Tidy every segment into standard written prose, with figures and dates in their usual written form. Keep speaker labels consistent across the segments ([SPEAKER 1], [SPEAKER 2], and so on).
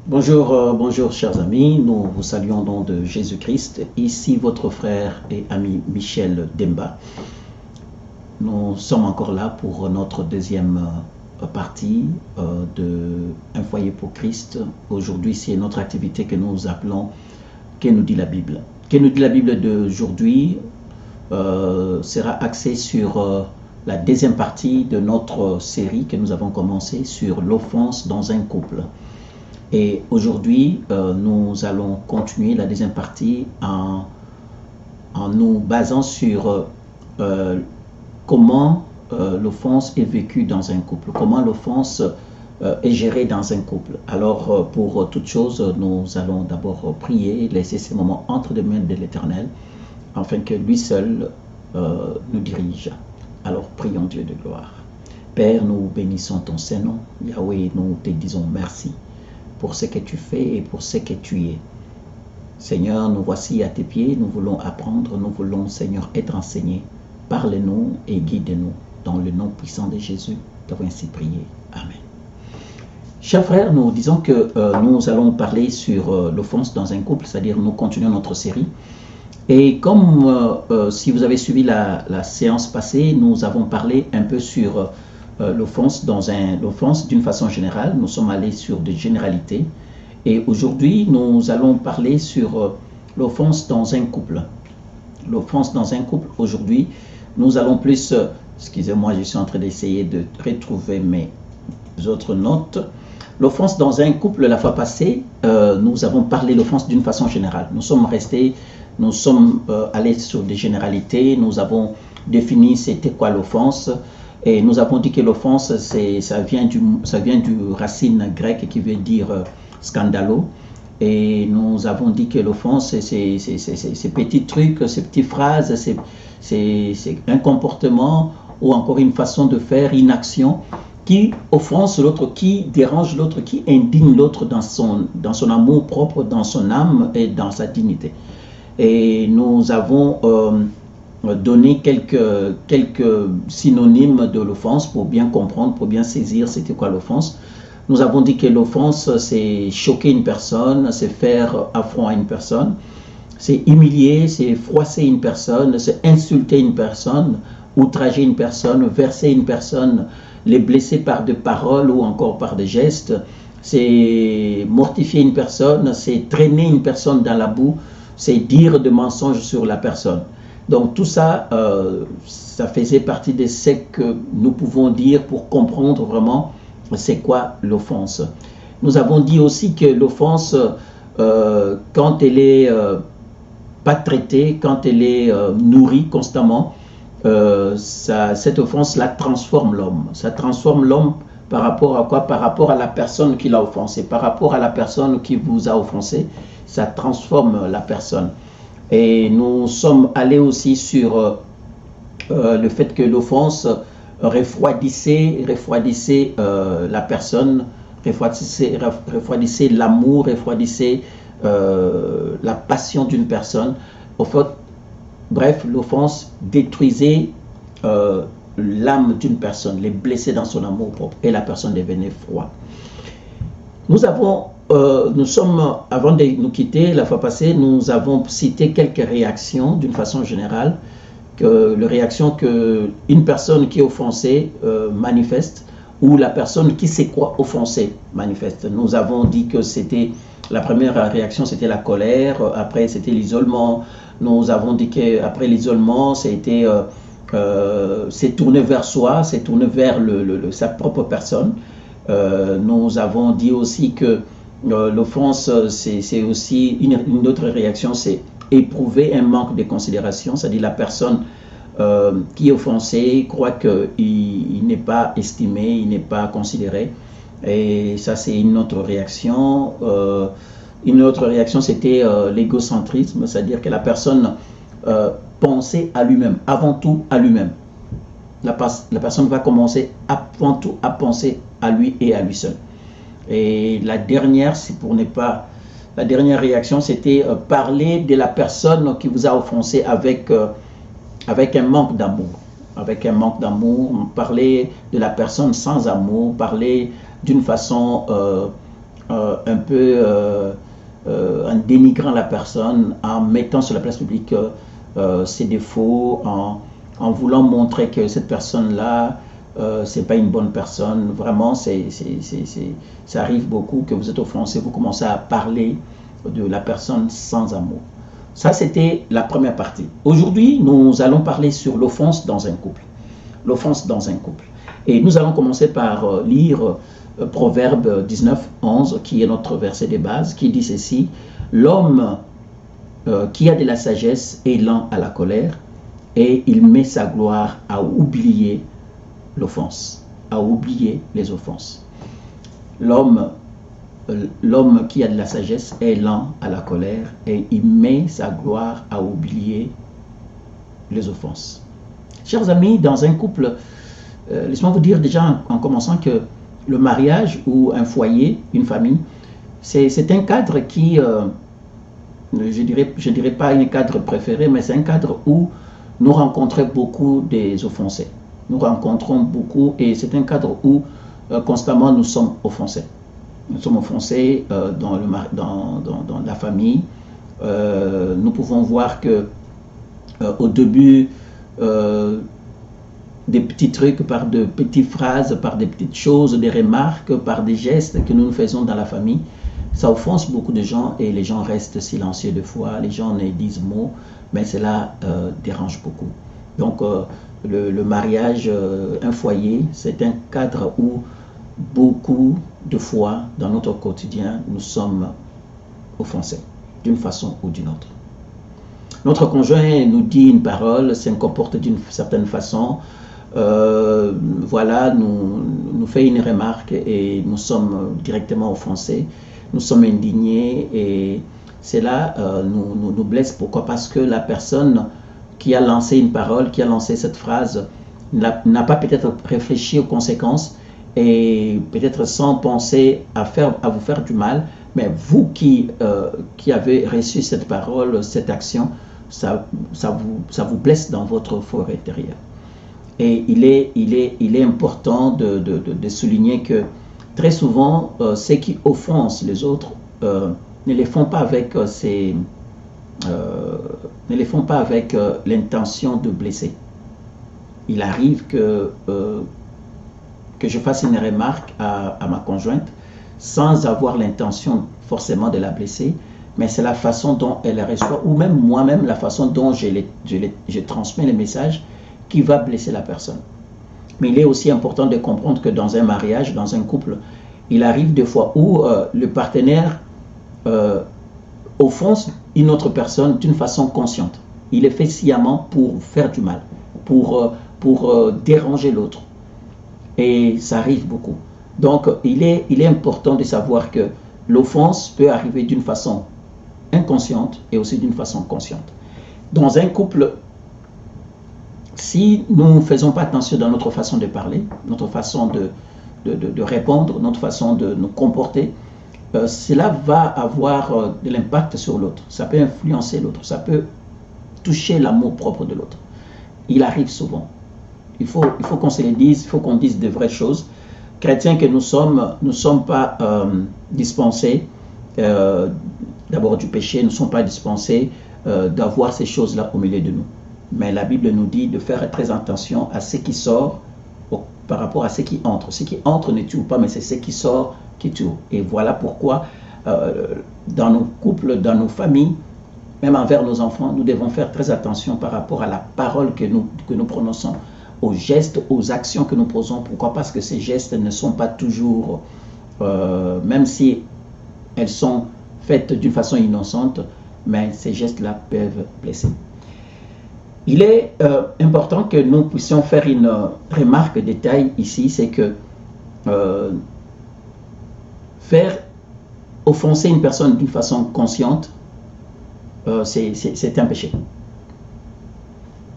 [SPEAKER 1] Bonjour chers amis, nous vous saluons au nom de Jésus-Christ. Ici votre frère et ami Michel Demba. Nous sommes encore là pour notre deuxième partie de Un foyer pour Christ. Aujourd'hui, c'est notre activité que nous appelons Que nous dit la Bible. Que nous dit la Bible d'aujourd'hui sera axée sur la deuxième partie de notre série que nous avons commencé sur l'offense dans un couple. Et aujourd'hui, nous allons continuer la deuxième partie en nous basant sur comment l'offense est vécue dans un couple, comment l'offense est gérée dans un couple. Alors, pour toute chose, nous allons d'abord prier, laisser ces moments entre les mains de l'Éternel, afin que lui seul nous dirige. Alors, prions Dieu de gloire. Père, nous bénissons ton Saint-Nom. Yahweh, nous te disons merci pour ce que tu fais et pour ce que tu es. Seigneur, nous voici à tes pieds, nous voulons apprendre, nous voulons, Seigneur, être enseignés. Parle-nous et guide-nous. Dans le nom puissant de Jésus, nous avons ainsi prié. Amen. Chers frères, nous disons que nous allons parler sur l'offense dans un couple, c'est-à-dire nous continuons notre série. Et comme si vous avez suivi la séance passée, nous avons parlé un peu sur l'offense d'une façon générale. Nous sommes allés sur des généralités. Et aujourd'hui, nous allons parler sur l'offense dans un couple. L'offense dans un couple, aujourd'hui, nous allons plus... excusez-moi, je suis en train d'essayer de retrouver mes autres notes. L'offense dans un couple, la fois passée, nous avons parlé de l'offense d'une façon générale. Nous sommes allés sur des généralités, nous avons défini c'était quoi l'offense. Et nous avons dit que l'offense, ça vient du racine grec qui veut dire scandalo. Et nous avons dit que l'offense, c'est ces petits trucs, ces petites phrases, c'est un comportement ou encore une façon de faire, une action qui offense l'autre, qui dérange l'autre, qui indigne l'autre dans son amour propre, dans son âme et dans sa dignité. Et nous avons... donner quelques synonymes de l'offense pour bien comprendre, pour bien saisir c'était quoi l'offense. Nous avons dit que l'offense, c'est choquer une personne, c'est faire affront à une personne, c'est humilier, c'est froisser une personne, c'est insulter une personne, outrager une personne, verser une personne, les blesser par des paroles ou encore par des gestes, c'est mortifier une personne, c'est traîner une personne dans la boue, c'est dire des mensonges sur la personne. Donc tout ça, ça faisait partie de ce que nous pouvons dire pour comprendre vraiment c'est quoi l'offense. Nous avons dit aussi que l'offense, quand elle est pas traitée, quand elle est nourrie constamment, cette offense-là transforme l'homme. Ça transforme l'homme par rapport à quoi? Par rapport à la personne qui l'a offensé, par rapport à la personne qui vous a offensé, ça transforme la personne. Et nous sommes allés aussi sur le fait que l'offense refroidissait la personne, refroidissait l'amour, refroidissait la passion d'une personne. Au fait, bref, l'offense détruisait l'âme d'une personne, les blessait dans son amour propre et la personne devenait froide. Nous sommes, avant de nous quitter la fois passée, nous avons cité quelques réactions d'une façon générale, les réactions qu'une personne qui est offensée manifeste ou la personne qui s'est quoi offensée manifeste. Nous avons dit que la première réaction c'était la colère, après c'était l'isolement. Nous avons dit qu'après l'isolement c'était c'est tourné vers soi, c'est tourné vers sa propre personne. Nous avons dit aussi que l'offense, c'est aussi une autre réaction, c'est éprouver un manque de considération, c'est-à-dire la personne qui est offensée croit qu'il n'est pas estimé, il n'est pas considéré. Et ça, c'est une autre réaction. Une autre réaction, c'était l'égocentrisme, c'est-à-dire que la personne pensait à lui-même, avant tout à lui-même. La personne va commencer avant tout à penser à lui et à lui seul. Et la dernière réaction, c'était parler de la personne qui vous a offensé avec un manque d'amour. Avec un manque d'amour, parler de la personne sans amour, parler d'une façon un peu en dénigrant la personne, en mettant sur la place publique ses défauts, en voulant montrer que cette personne-là, c'est pas une bonne personne. Vraiment, ça arrive beaucoup que vous êtes offensé, vous commencez à parler de la personne sans amour. Ça, c'était la première partie. Aujourd'hui, nous allons parler sur l'offense dans un couple. L'offense dans un couple. Et nous allons commencer par lire Proverbe 19, 11, qui est notre verset de base, qui dit ceci: l'homme qui a de la sagesse est lent à la colère, et il met sa gloire à oublier l'offense, à oublier les offenses. L'homme qui a de la sagesse est lent à la colère, et il met sa gloire à oublier les offenses. Chers amis, dans un couple, laissez-moi vous dire déjà en commençant que le mariage ou un foyer, une famille, c'est un cadre qui, je dirais pas un cadre préféré, mais c'est un cadre où nous rencontrons beaucoup des offensés. Nous rencontrons beaucoup, et c'est un cadre où constamment nous sommes offensés. Nous sommes offensés dans la famille. Nous pouvons voir que au début, des petits trucs, par de petites phrases, par des petites choses, des remarques, par des gestes que nous faisons dans la famille, ça offense beaucoup de gens et les gens restent silencieux des fois, les gens ne disent mot, mais cela dérange beaucoup. Donc le mariage, un foyer, c'est un cadre où beaucoup de fois dans notre quotidien, nous sommes offensés d'une façon ou d'une autre. Notre conjoint nous dit une parole, se comporte d'une certaine façon, voilà, nous fait une remarque et nous sommes directement offensés, nous sommes indignés, et cela nous blesse. Pourquoi? Parce que la personne qui a lancé une parole, qui a lancé cette phrase, n'a pas peut-être réfléchi aux conséquences, et peut-être sans penser à vous faire du mal, mais vous qui avez reçu cette parole, cette action, ça vous blesse dans votre fort intérieur. Et il est important de souligner que très souvent, ceux qui offensent les autres ne les font pas avec l'intention de blesser. Il arrive que je fasse une remarque à ma conjointe sans avoir l'intention forcément de la blesser, mais c'est la façon dont elle reçoit, ou même moi-même, la façon dont je transmets le message qui va blesser la personne. Mais il est aussi important de comprendre que dans un mariage, dans un couple, il arrive des fois où le partenaire offense une autre personne d'une façon consciente. Il est fait sciemment pour faire du mal, pour déranger l'autre. Et ça arrive beaucoup. Donc, il est important de savoir que l'offense peut arriver d'une façon inconsciente et aussi d'une façon consciente. Dans un couple, si nous ne faisons pas attention dans notre façon de parler, notre façon de répondre, notre façon de nous comporter, cela va avoir de l'impact sur l'autre. Ça peut influencer l'autre, ça peut toucher l'amour propre de l'autre. Il arrive souvent. Il faut qu'on se le dise, il faut qu'on dise de vraies choses. Chrétiens que nous sommes pas dispensés d'abord du péché, nous ne sommes pas dispensés d'avoir ces choses-là au milieu de nous. Mais la Bible nous dit de faire très attention à ce qui sort par rapport à ce qui entre. Ce qui entre ne tue pas, mais c'est ce qui sort qui tue. Et voilà pourquoi dans nos couples, dans nos familles, même envers nos enfants, nous devons faire très attention par rapport à la parole que nous prononçons, aux gestes, aux actions que nous posons. Pourquoi? Parce que ces gestes ne sont pas toujours, même si elles sont faites d'une façon innocente, mais ces gestes-là peuvent blesser. Il est important que nous puissions faire une remarque détail ici, c'est que faire offenser une personne d'une façon consciente, c'est un péché.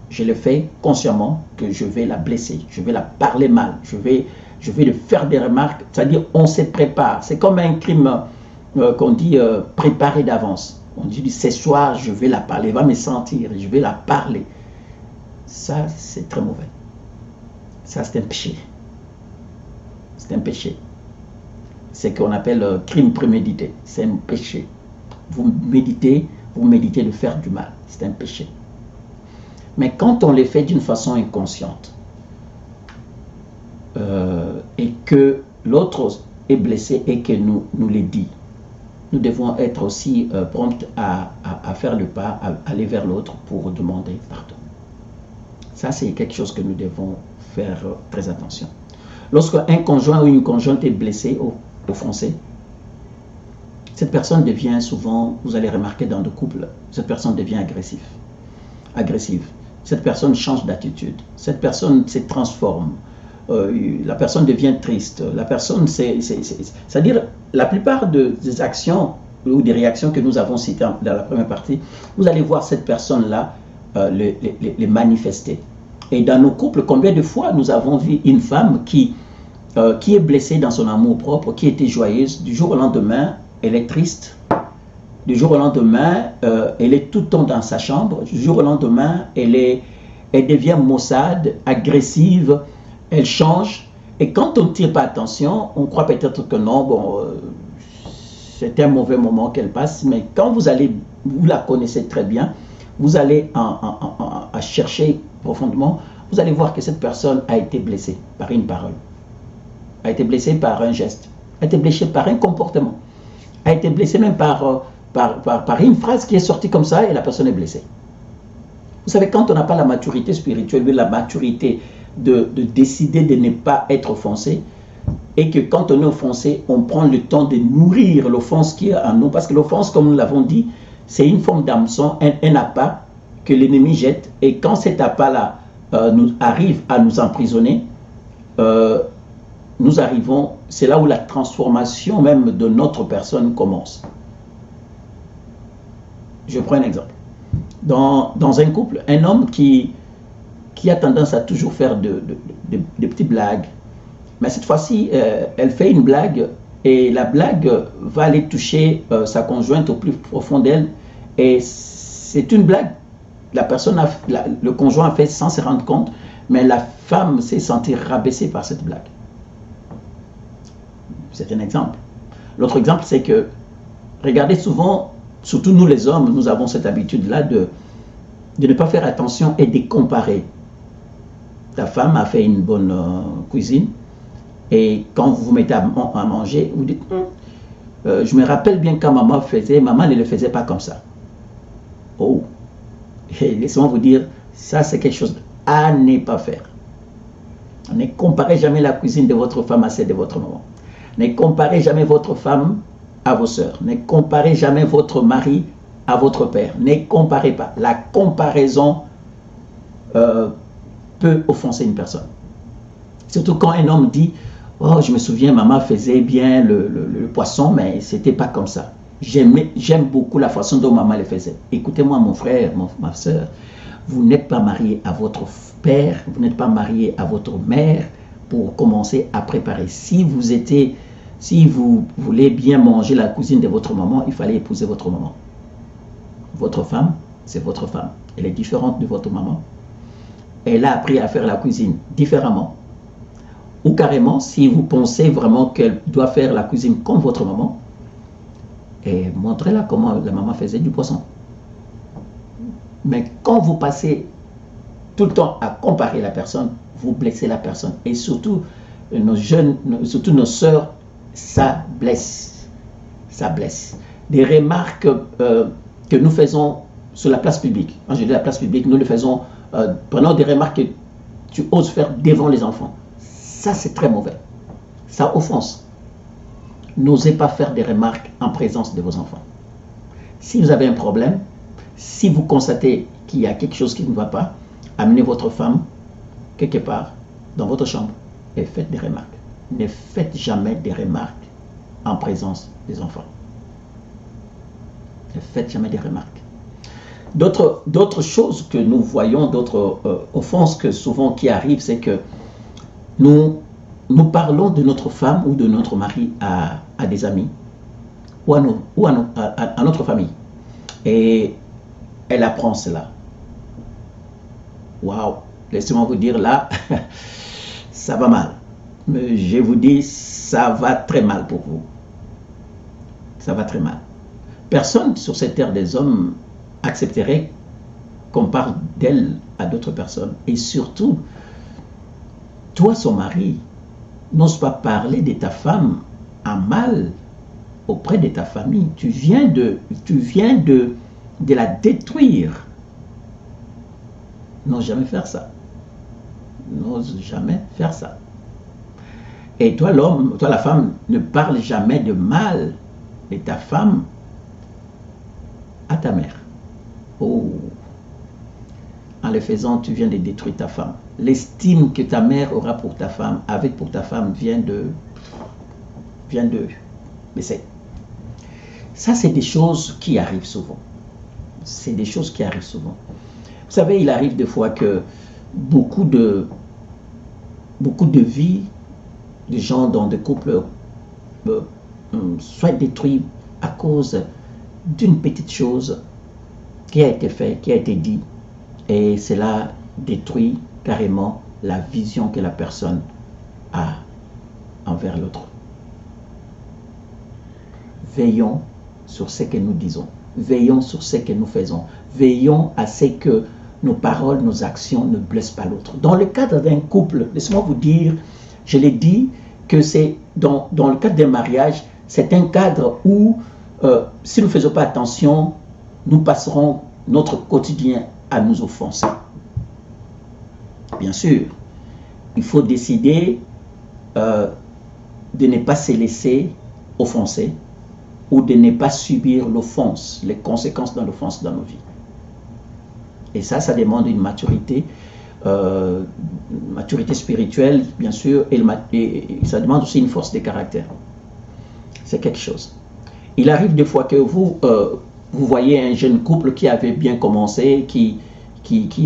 [SPEAKER 1] Je le fais consciemment que je vais la blesser, je vais la parler mal, je vais lui faire des remarques, c'est-à-dire on se prépare. C'est comme un crime qu'on dit préparé d'avance. On dit ce soir je vais la parler, elle va me sentir, je vais la parler. Ça c'est très mauvais. Ça c'est un péché. C'est un péché. ce qu'on appelle crime prémédité. C'est un péché. Vous méditez de faire du mal. C'est un péché. Mais quand on les fait d'une façon inconsciente et que l'autre est blessé et que nous les dit, nous devons être aussi prompts à faire le pas, à aller vers l'autre pour demander pardon. Ça, c'est quelque chose que nous devons faire très attention. Lorsque un conjoint ou une conjointe est blessé, offensé, cette personne devient souvent, vous allez remarquer dans le couple, cette personne devient agressive. Cette personne change d'attitude. Cette personne se transforme. La personne devient triste. La personne, c'est-à-dire, la plupart des actions ou des réactions que nous avons citées dans la première partie, vous allez voir cette personne-là les manifester. Et dans nos couples, combien de fois nous avons vu une femme qui est blessée dans son amour propre, qui était joyeuse, du jour au lendemain, elle est triste. Du jour au lendemain, elle est tout le temps dans sa chambre. Du jour au lendemain, elle devient maussade, agressive, elle change. Et quand on ne tire pas attention, on croit peut-être que non, bon, c'est un mauvais moment qu'elle passe. Mais quand vous la connaissez très bien, vous allez à chercher profondément, vous allez voir que cette personne a été blessée par une parole, a été blessée par un geste, a été blessée par un comportement, a été blessée même par une phrase qui est sortie comme ça et la personne est blessée. Vous savez, quand on n'a pas la maturité spirituelle, la maturité de décider de ne pas être offensé, et que quand on est offensé, on prend le temps de nourrir l'offense qui est en nous, parce que l'offense, comme nous l'avons dit, c'est une forme d'hameçon, un appât que l'ennemi jette, et quand cet appât-là arrive à nous emprisonner, nous arrivons, c'est là où la transformation même de notre personne commence. Je prends un exemple. Dans un couple, un homme qui a tendance à toujours faire de petites blagues, mais cette fois-ci, elle fait une blague et la blague va aller toucher sa conjointe au plus profond d'elle, et c'est une blague. Le conjoint a fait sans se rendre compte, mais la femme s'est sentie rabaissée par cette blague. C'est un exemple. L'autre exemple, c'est que, regardez souvent, surtout nous les hommes, nous avons cette habitude-là de ne pas faire attention et de comparer. Ta femme a fait une bonne cuisine, et quand vous vous mettez à manger, vous dites je me rappelle bien quand maman ne le faisait pas comme ça. Oh, et laissez-moi vous dire, ça c'est quelque chose à ne pas faire. Ne comparez jamais la cuisine de votre femme à celle de votre maman. Ne comparez jamais votre femme à vos sœurs. Ne comparez jamais votre mari à votre père. Ne comparez pas. La comparaison peut offenser une personne. Surtout quand un homme dit « Oh, je me souviens, maman faisait bien le poisson, mais c'était pas comme ça. J'aime beaucoup la façon dont maman le faisait. » Écoutez-moi, mon frère, ma soeur, vous n'êtes pas marié à votre père, vous n'êtes pas marié à votre mère pour commencer à préparer. Si vous voulez bien manger la cuisine de votre maman, il fallait épouser votre maman. Votre femme, c'est votre femme. Elle est différente de votre maman. Elle a appris à faire la cuisine différemment. Ou carrément, si vous pensez vraiment qu'elle doit faire la cuisine comme votre maman, et montrez-la comment la maman faisait du poisson. Mais quand vous passez tout le temps à comparer la personne, vous blessez la personne. Et surtout, nos sœurs, ça blesse. Ça blesse. Des remarques que nous faisons sur la place publique. Quand je dis la place publique, nous le faisons, prenons des remarques que tu oses faire devant les enfants. Ça, c'est très mauvais. Ça offense. N'osez pas faire des remarques en présence de vos enfants. Si vous avez un problème, si vous constatez qu'il y a quelque chose qui ne va pas, amenez votre femme quelque part dans votre chambre et faites des remarques. Ne faites jamais des remarques en présence des enfants. Ne faites jamais des remarques. D'autres choses que nous voyons, d'autres offenses que souvent qui arrivent, c'est que nous parlons de notre femme ou de notre mari à des amis ou à notre famille. Et elle apprend cela. Waouh! Laissez-moi vous dire là, ça va mal. Mais je vous dis, ça va très mal pour vous. Ça va très mal. Personne sur cette terre des hommes accepterait qu'on parle d'elle à d'autres personnes. Et surtout, toi, son mari, n'ose pas parler de ta femme en mal auprès de ta famille. Tu viens de la détruire. N'ose jamais faire ça. N'ose jamais faire ça. Et toi, l'homme, toi, la femme, ne parle jamais de mal de ta femme à ta mère. Oh! En le faisant, tu viens de détruire ta femme. L'estime que ta mère aura pour ta femme, avec pour ta femme, vient de baisser. Ça, c'est des choses qui arrivent souvent. C'est des choses qui arrivent souvent. Vous savez, il arrive des fois que beaucoup de vies de gens dans des couples soient détruits à cause d'une petite chose qui a été faite, qui a été dit, et cela détruit carrément la vision que la personne a envers l'autre. Veillons sur ce que nous disons, veillons sur ce que nous faisons, veillons à ce que nos paroles, nos actions ne blessent pas l'autre. Dans le cadre d'un couple, laissez-moi vous dire, je l'ai dit, que c'est dans le cadre d'un mariage, c'est un cadre où, si nous ne faisons pas attention, nous passerons notre quotidien à nous offenser. Bien sûr, il faut décider de ne pas se laisser offenser ou de ne pas subir l'offense, les conséquences de l'offense dans nos vies. Et ça demande une maturité, maturité spirituelle, bien sûr, et ça demande aussi une force de caractère. C'est quelque chose. Il arrive des fois que vous voyez un jeune couple qui avait bien commencé, qui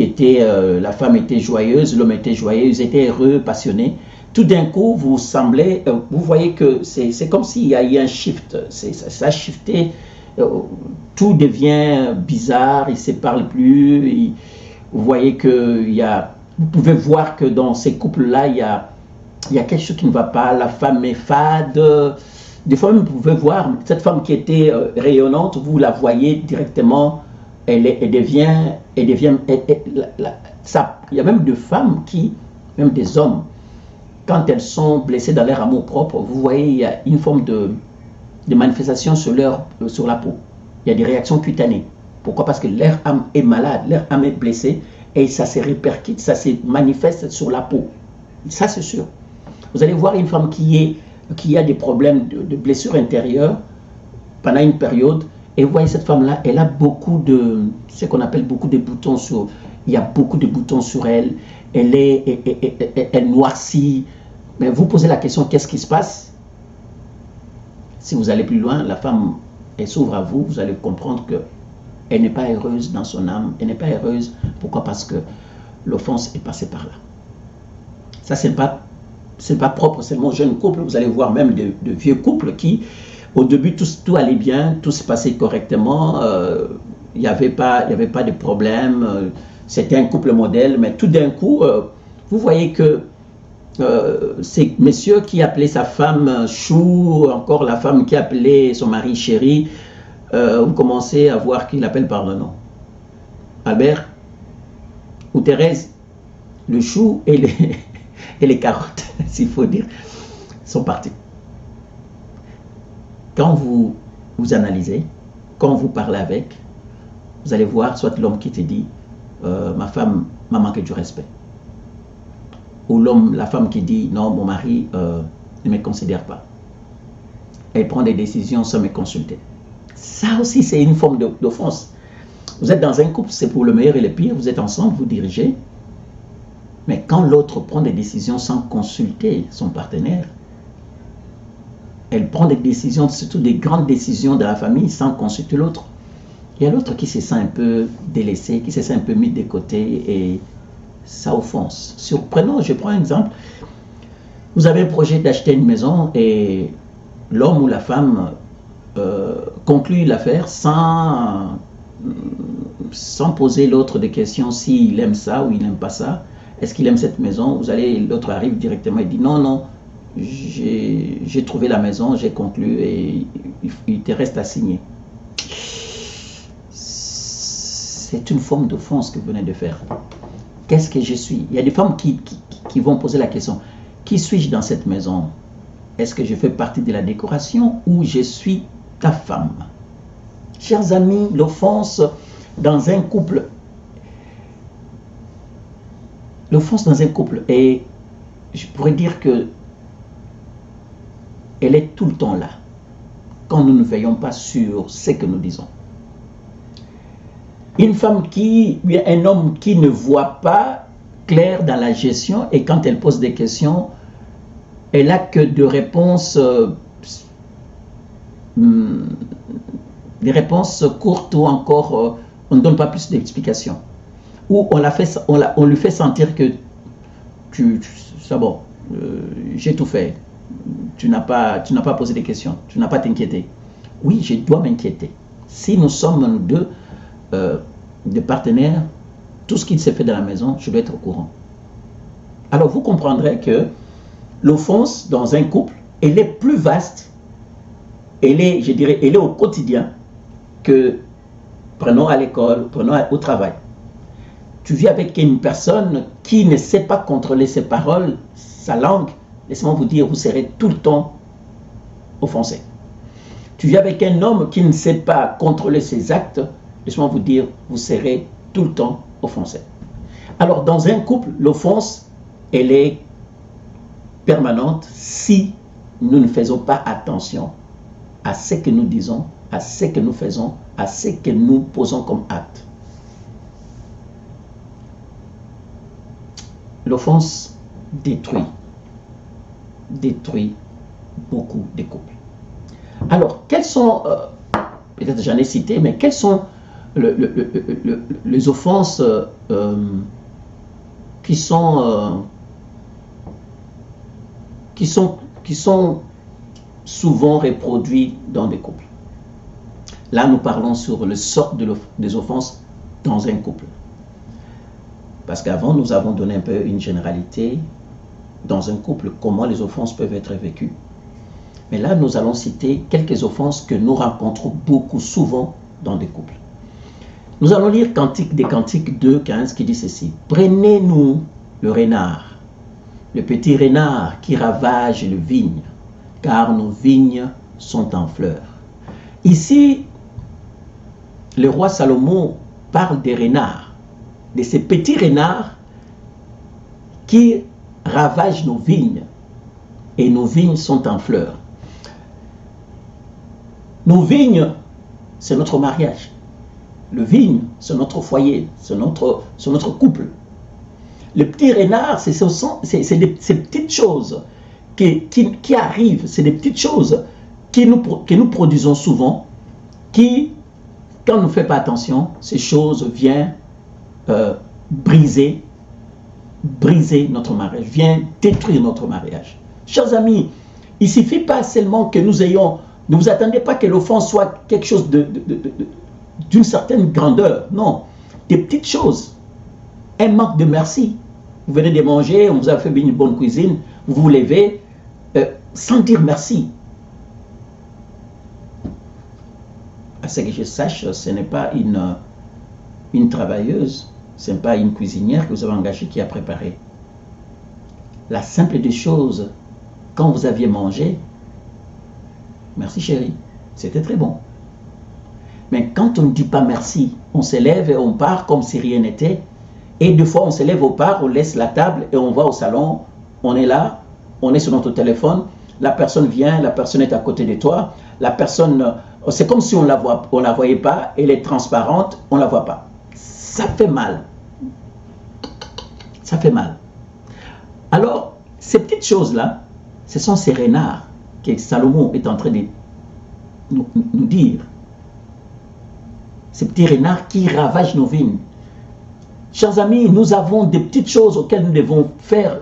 [SPEAKER 1] était, la femme était joyeuse, l'homme était joyeux, ils étaient heureux, passionnés. Tout d'un coup, vous voyez que c'est comme s'il y a eu un shift, ça a shifté, tout devient bizarre, ils ne se parlent plus, vous voyez que vous pouvez voir que dans ces couples-là, il y a quelque chose qui ne va pas, la femme est fade. Des fois, vous pouvez voir cette femme qui était rayonnante, vous la voyez directement, il y a même des femmes même des hommes, quand elles sont blessées dans leur amour propre, vous voyez, il y a une forme de manifestation sur la peau. Il y a des réactions cutanées. Pourquoi? Parce que leur âme est malade, leur âme est blessée, et ça se répercute, ça se manifeste sur la peau. Ça, c'est sûr. Vous allez voir une femme qui a des problèmes de blessures intérieures pendant une période, et vous voyez cette femme-là, elle a ce qu'on appelle beaucoup de boutons il y a beaucoup de boutons sur elle, elle noircit. Mais vous posez la question, qu'est-ce qui se passe? Si vous allez plus loin, la femme, elle s'ouvre à vous, vous allez comprendre qu'elle n'est pas heureuse dans son âme, elle n'est pas heureuse. Pourquoi? Parce que l'offense est passée par là. Ça, c'est pas propre seulement aux jeunes couples, vous allez voir même de vieux couples qui, au début, tout allait bien, tout se passait correctement, il n'y avait pas de problème, c'était un couple modèle, mais tout d'un coup, vous voyez que c'est monsieur qui appelait sa femme chou, encore la femme qui appelait son mari chéri, vous commencez à voir qu'il appelle par le nom. Albert ou Thérèse, le chou et les carottes, s'il faut dire, sont partis. Quand vous analysez, quand vous parlez avec, vous allez voir soit l'homme qui te dit ma femme m'a manqué du respect, ou la femme qui dit non, mon mari ne me considère pas, elle prend des décisions sans me consulter. Ça aussi, c'est une forme d'offense. Vous êtes dans un couple, c'est pour le meilleur et le pire, vous êtes ensemble, vous dirigez, mais quand l'autre prend des décisions sans consulter son partenaire, elle prend des décisions, surtout des grandes décisions de la famille, sans consulter l'autre. Il y a l'autre qui se sent un peu délaissé, qui se sent un peu mis de côté, et ça offense. Surprenant, je prends un exemple. Vous avez un projet d'acheter une maison et l'homme ou la femme conclut l'affaire sans poser l'autre des questions s'il aime ça ou il n'aime pas ça. Est-ce qu'il aime cette maison? L'autre arrive directement et dit non, j'ai trouvé la maison, j'ai conclu et il te reste à signer. C'est une forme d'offense que vous venez de faire. Qu'est-ce que je suis? Il y a des femmes qui vont poser la question, qui suis-je dans cette maison? Est-ce que je fais partie de la décoration ou je suis ta femme? Chers amis, l'offense dans un couple, et je pourrais dire que elle est tout le temps là, quand nous ne veillons pas sur ce que nous disons. Une femme un homme qui ne voit pas clair dans la gestion, et quand elle pose des questions, elle n'a que des réponses courtes, ou encore on ne donne pas plus d'explications. Ou on lui fait sentir que c'est bon, j'ai tout fait. Tu n'as pas posé des questions, tu n'as pas t'inquiéter. Oui, je dois m'inquiéter. Si nous sommes nous deux des partenaires, tout ce qui s'est fait dans la maison, je dois être au courant. Alors vous comprendrez que l'offense dans un couple, elle est plus vaste, elle est au quotidien que prenons à l'école, prenons au travail. Tu vis avec une personne qui ne sait pas contrôler ses paroles, sa langue, laissez-moi vous dire, vous serez tout le temps offensé. Tu vis avec un homme qui ne sait pas contrôler ses actes, laissez-moi vous dire, vous serez tout le temps offensé. Alors, dans un couple, l'offense, elle est permanente si nous ne faisons pas attention à ce que nous disons, à ce que nous faisons, à ce que nous posons comme acte. L'offense détruit beaucoup de couples. Alors, quels sont, peut-être j'en ai cité, mais quelles sont les offenses qui sont souvent reproduites dans des couples? Là, nous parlons sur le sort des offenses dans un couple. Parce qu'avant, nous avons donné un peu une généralité dans un couple, comment les offenses peuvent être vécues. Mais là, nous allons citer quelques offenses que nous rencontrons beaucoup souvent dans des couples. Nous allons lire Cantique des Cantiques 2,15 qui dit ceci. Prenez-nous le renard, le petit renard qui ravage les vignes, car nos vignes sont en fleurs. Ici, le roi Salomon parle des renards, de ces petits renards qui ravagent nos vignes, et nos vignes sont en fleurs. Nos vignes, c'est notre mariage. Le vigne, c'est notre foyer, c'est notre couple. Le petit renard, c'est ces petites choses qui arrivent, c'est des petites choses que nous produisons souvent, qui, quand on ne fait pas attention, ces choses viennent briser notre mariage, vient détruire notre mariage. Chers amis, il ne suffit pas seulement que ne vous attendez pas que l'offense soit quelque chose d'une certaine grandeur. Non, des petites choses. Un manque de merci. Vous venez de manger, on vous a fait une bonne cuisine, vous vous levez sans dire merci. À ce que je sache, ce n'est pas une travailleuse, ce n'est pas une cuisinière que vous avez engagée qui a préparé. La simple des choses, quand vous aviez mangé, merci chérie, c'était très bon. Mais quand on ne dit pas merci, on se lève et on part comme si rien n'était. Et des fois, on se lève au part, on laisse la table et on va au salon. On est là, on est sur notre téléphone. La personne vient, la personne est à côté de toi. La personne, c'est comme si on la voyait pas. Elle est transparente, on la voit pas. Ça fait mal. Ça fait mal. Alors, ces petites choses-là, ce sont ces renards que Salomon est en train de nous dire. Ces petits renards qui ravagent nos vignes. Chers amis, nous avons des petites choses auxquelles nous devons faire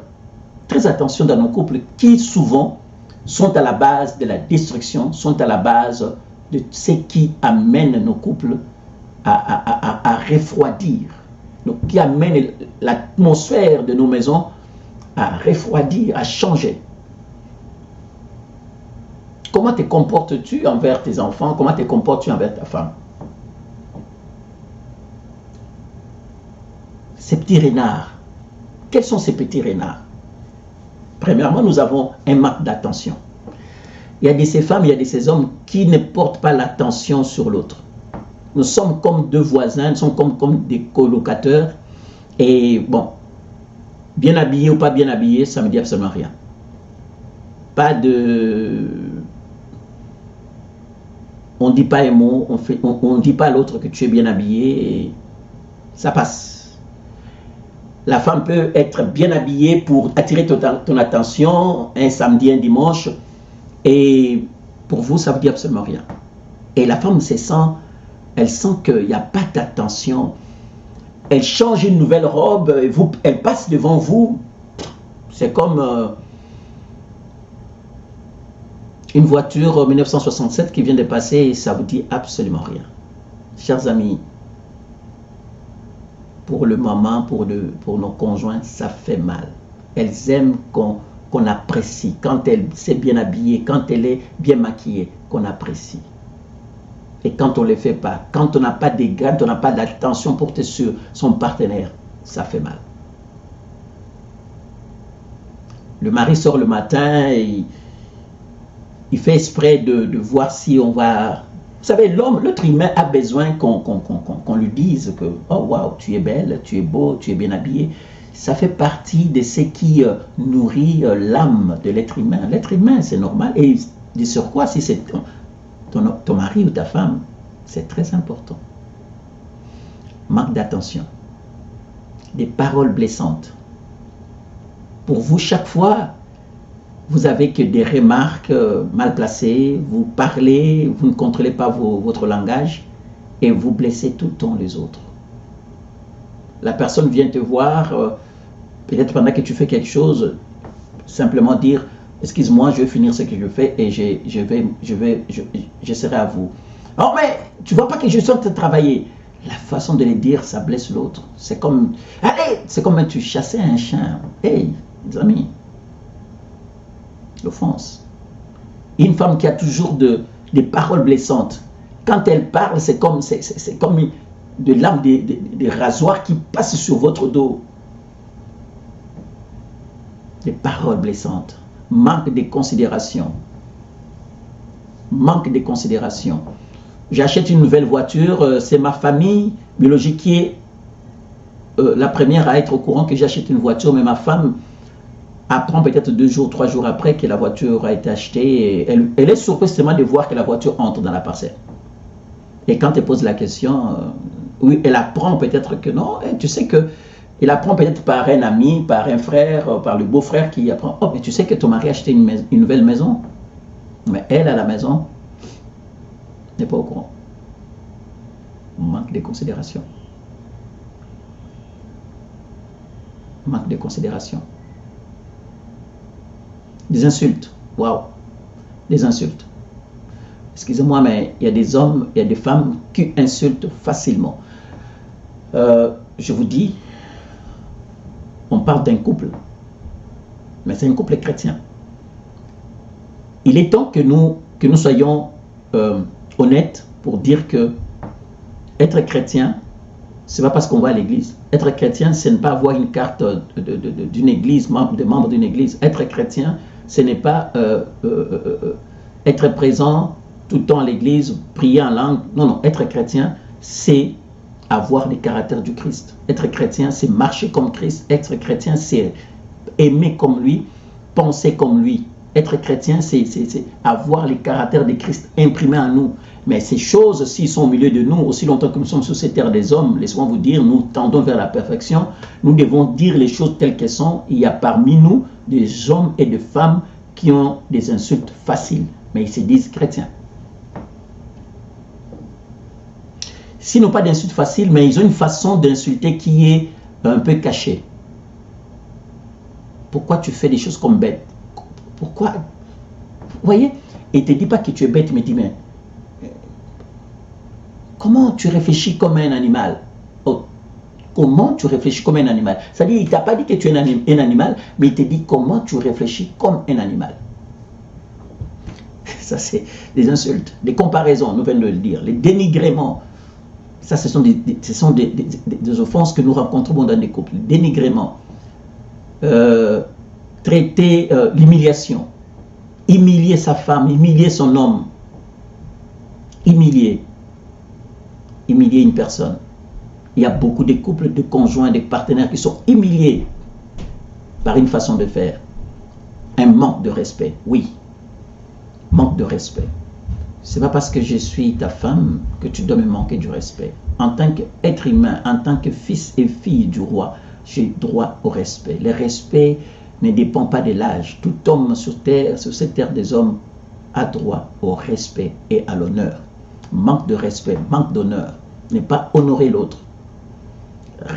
[SPEAKER 1] très attention dans nos couples qui souvent sont à la base de la destruction, sont à la base de ce qui amène nos couples à refroidir, donc qui amène l'atmosphère de nos maisons à refroidir, à changer. comment te comportes-tu envers tes enfants? Comment te comportes-tu envers ta femme? Ces petits renards, quels sont ces petits renards? Premièrement, nous avons un manque d'attention. Il y a de ces femmes, il y a de ces hommes qui ne portent pas l'attention sur l'autre. Nous sommes comme deux voisins, nous sommes comme des colocataires. Et bon, bien habillé ou pas bien habillé, ça ne me dit absolument rien. Pas de... On ne dit pas un mot, on ne dit pas à l'autre que tu es bien habillé, et ça passe. La femme peut être bien habillée pour attirer ton attention un samedi, un dimanche, et pour vous, ça ne veut dire absolument rien. Et la femme elle sent qu'il n'y a pas d'attention. Elle change une nouvelle robe, elle passe devant vous. C'est comme une voiture 1967 qui vient de passer et ça ne vous dit absolument rien. Chers amis, pour le maman, pour nos conjoints, ça fait mal. Elles aiment qu'on apprécie. Quand elle s'est bien habillée, quand elle est bien maquillée, qu'on apprécie. Et quand on ne le fait pas, quand on n'a pas d'égard, on n'a pas d'attention portée sur son partenaire, ça fait mal. Le mari sort le matin et il fait exprès de voir si on va... Vous savez, l'être humain a besoin qu'on lui dise que « Oh, waouh, tu es belle, tu es beau, tu es bien habillé ». Ça fait partie de ce qui nourrit l'âme de l'être humain. L'être humain, c'est normal. Et de surcroît, si c'est ton mari ou ta femme, c'est très important. Manque d'attention. Des paroles blessantes. Pour vous, chaque fois, vous avez que des remarques mal placées, vous parlez, vous ne contrôlez pas votre langage et vous blessez tout le temps les autres. La personne vient te voir, peut-être pendant que tu fais quelque chose, simplement dire « Excuse-moi, je vais finir ce que je fais et je serai à vous. » « Oh, mais tu vois pas que je suis en train de travailler. » La façon de le dire, ça blesse l'autre. C'est comme « Allez !» C'est comme tu chassais un chien. Hey, les amis, l'offense. Une femme qui a toujours des paroles blessantes. Quand elle parle, c'est comme de lames, des rasoirs qui passent sur votre dos. Des paroles blessantes. Manque de considération. Manque de considération. J'achète une nouvelle voiture, c'est ma famille biologique qui est la première à être au courant que j'achète une voiture, mais ma femme apprend peut-être 2 jours, 3 jours après que la voiture a été achetée. Et elle est surprise seulement de voir que la voiture entre dans la parcelle. Et quand elle pose la question, oui, elle apprend peut-être que non, et tu sais que elle apprend peut-être par un ami, par un frère, par le beau-frère qui apprend. Oh, mais tu sais que ton mari a acheté une nouvelle maison. Mais elle, à la maison, n'est pas au courant. Manque de considération. Manque de considération. Des insultes. Waouh. Des insultes. Excusez-moi, mais il y a des hommes, il y a des femmes qui insultent facilement. Je vous dis, on parle d'un couple, mais c'est un couple chrétien. Il est temps que nous soyons honnêtes pour dire que être chrétien, ce n'est pas parce qu'on va à l'église. Être chrétien, ce n'est pas avoir une carte d'une église, de membre d'une église. Être chrétien, ce n'est pas être présent tout le temps à l'église, prier en langue. Non, non, être chrétien, c'est avoir le caractère du Christ. Être chrétien, c'est marcher comme Christ. Être chrétien, c'est aimer comme lui, penser comme lui. Être chrétien, c'est avoir le caractère de Christ imprimé en nous. Mais ces choses, s'ils sont au milieu de nous, aussi longtemps que nous sommes sur cette terre des hommes, laissez-moi vous dire, nous tendons vers la perfection. Nous devons dire les choses telles qu'elles sont. Il y a parmi nous des hommes et des femmes qui ont des insultes faciles, mais ils se disent chrétiens. S'ils n'ont pas d'insultes faciles, mais ils ont une façon d'insulter qui est un peu cachée. Pourquoi tu fais des choses comme bête? Pourquoi? Vous voyez? Et il ne te dit pas que tu es bête, mais il dit, mais comment tu réfléchis comme un animal? Oh, comment tu réfléchis comme un animal? C'est-à-dire, il ne t'a pas dit que tu es un animal, mais il te dit comment tu réfléchis comme un animal. Ça, c'est des insultes, des comparaisons, nous venons de le dire, les dénigrements. Ça, ce sont des offenses que nous rencontrons dans des couples. Dénigrement, traiter l'humiliation, humilier sa femme, humilier son homme, humilier une personne. Il y a beaucoup de couples, de conjoints, de partenaires qui sont humiliés par une façon de faire. Un manque de respect, oui. Manque de respect. Ce n'est pas parce que je suis ta femme que tu dois me manquer du respect. En tant qu'être humain, en tant que fils et fille du roi, j'ai droit au respect. Le respect ne dépend pas de l'âge. Tout homme sur cette terre des hommes, a droit au respect et à l'honneur. Manque de respect, manque d'honneur. Ne pas honorer l'autre.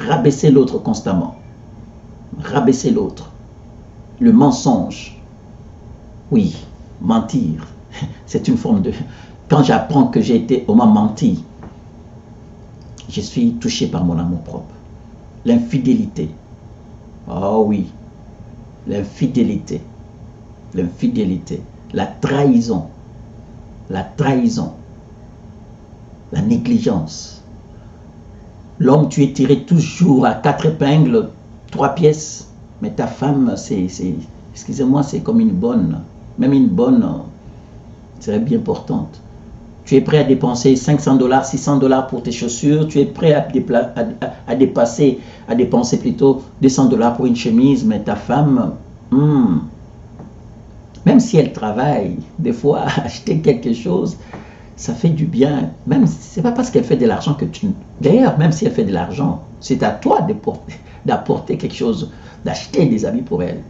[SPEAKER 1] Rabaisser l'autre constamment. Rabaisser l'autre. Le mensonge. Oui, mentir. C'est une forme de... Quand j'apprends que on m'a menti, je suis touché par mon amour propre. L'infidélité. Oh oui, l'infidélité. L'infidélité. La trahison. La trahison. La négligence. L'homme, tu es tiré toujours à 4 épingles, 3 pièces. Mais ta femme, excusez-moi, c'est comme une bonne. Même une bonne serait bien portante. Tu es prêt à dépenser $500, $600 pour tes chaussures. Tu es prêt à dépenser plutôt $200 pour une chemise. Mais ta femme, même si elle travaille, des fois, acheter quelque chose, ça fait du bien. Même c'est pas parce qu'elle fait de l'argent que tu... D'ailleurs, même si elle fait de l'argent, c'est à toi d'apporter quelque chose, d'acheter des habits pour elle.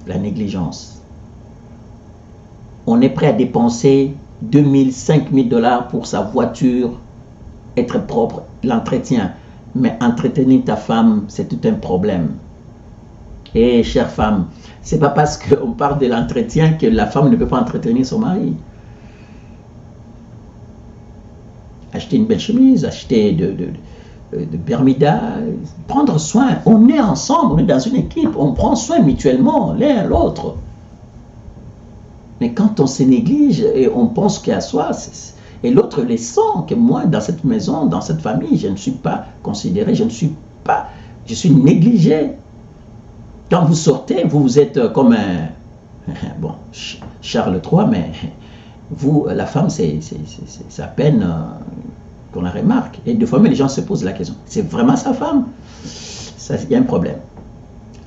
[SPEAKER 1] La négligence. On est prêt à dépenser 2 000, 5 000 $ pour sa voiture, être propre, l'entretien. Mais entretenir ta femme, c'est tout un problème. Et chère femme, c'est pas parce qu'on parle de l'entretien que la femme ne peut pas entretenir son mari. Acheter une belle chemise, acheter de Bermuda, prendre soin. On est ensemble, on est dans une équipe, on prend soin mutuellement l'un l'autre. Mais quand on se néglige et on pense qu'à soi, et l'autre les sent, que moi, dans cette maison, dans cette famille, je ne suis pas considéré, je suis négligé. Quand vous sortez, vous êtes comme un... Bon, Charles III, mais vous, la femme, c'est à peine qu'on la remarque. Et des fois, les gens se posent la question, c'est vraiment sa femme? Il y a un problème.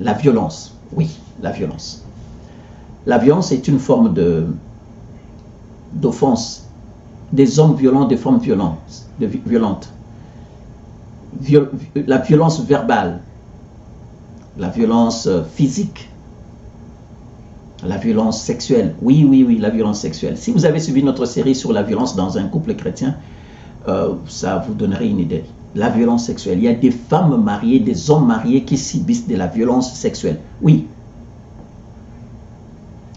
[SPEAKER 1] La violence, oui, la violence. La violence est une forme d'offense. Des hommes violents, des femmes violentes. La violence verbale, la violence physique, la violence sexuelle. Oui, la violence sexuelle. Si vous avez suivi notre série sur la violence dans un couple chrétien, ça vous donnerait une idée. La violence sexuelle. Il y a des femmes mariées, des hommes mariés qui subissent de la violence sexuelle. Oui.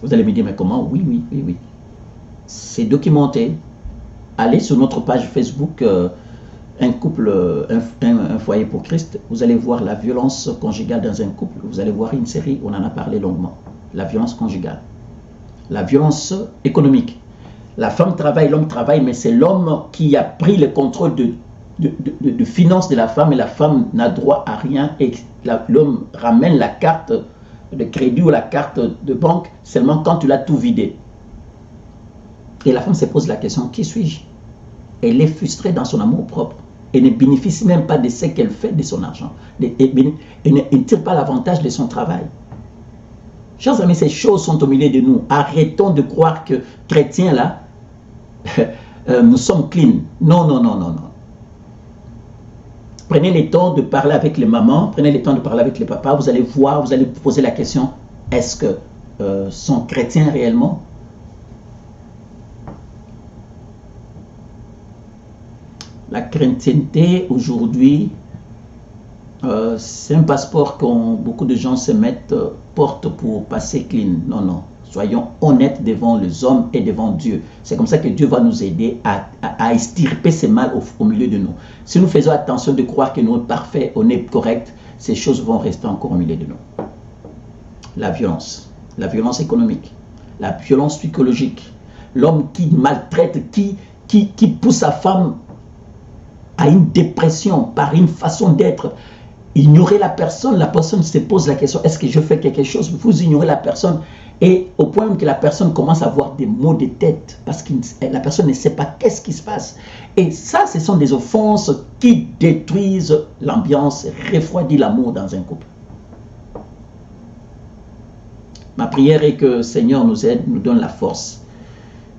[SPEAKER 1] Vous allez me dire, mais comment? Oui. C'est documenté. Allez sur notre page Facebook, un couple, un foyer pour Christ. Vous allez voir la violence conjugale dans un couple. Vous allez voir une série, on en a parlé longuement. La violence conjugale. La violence économique. La femme travaille, l'homme travaille, mais c'est l'homme qui a pris le contrôle de finances de la femme et la femme n'a droit à rien et l'homme ramène la carte de crédit ou la carte de banque seulement quand tu l'as tout vidé. Et la femme se pose la question, qui suis-je? Elle est frustrée dans son amour propre et ne bénéficie même pas de ce qu'elle fait de son argent. Et ne tire pas l'avantage de son travail. Chers amis, ces choses sont au milieu de nous. Arrêtons de croire que chrétiens là, nous sommes clean. Non. Prenez le temps de parler avec les mamans, prenez le temps de parler avec les papas, vous allez voir, vous allez vous poser la question, est-ce que sont chrétiens réellement? La chrétienté aujourd'hui, c'est un passeport que beaucoup de gens portent pour passer clean. Non. Soyons honnêtes devant les hommes et devant Dieu. C'est comme ça que Dieu va nous aider à extirper ces mal au milieu de nous. Si nous faisons attention de croire que nous sommes parfaits, on est corrects, ces choses vont rester encore au milieu de nous. La violence économique. la violence psychologique, l'homme qui maltraite, qui pousse sa femme à une dépression par une façon d'être. Ignorer la personne se pose la question, est-ce que je fais quelque chose? Vous ignorez la personne et au point que la personne commence à avoir des maux de tête parce que la personne ne sait pas qu'est-ce qui se passe. Et ça, ce sont des offenses qui détruisent l'ambiance, refroidissent l'amour dans un couple. Ma prière est que le Seigneur nous aide, nous donne la force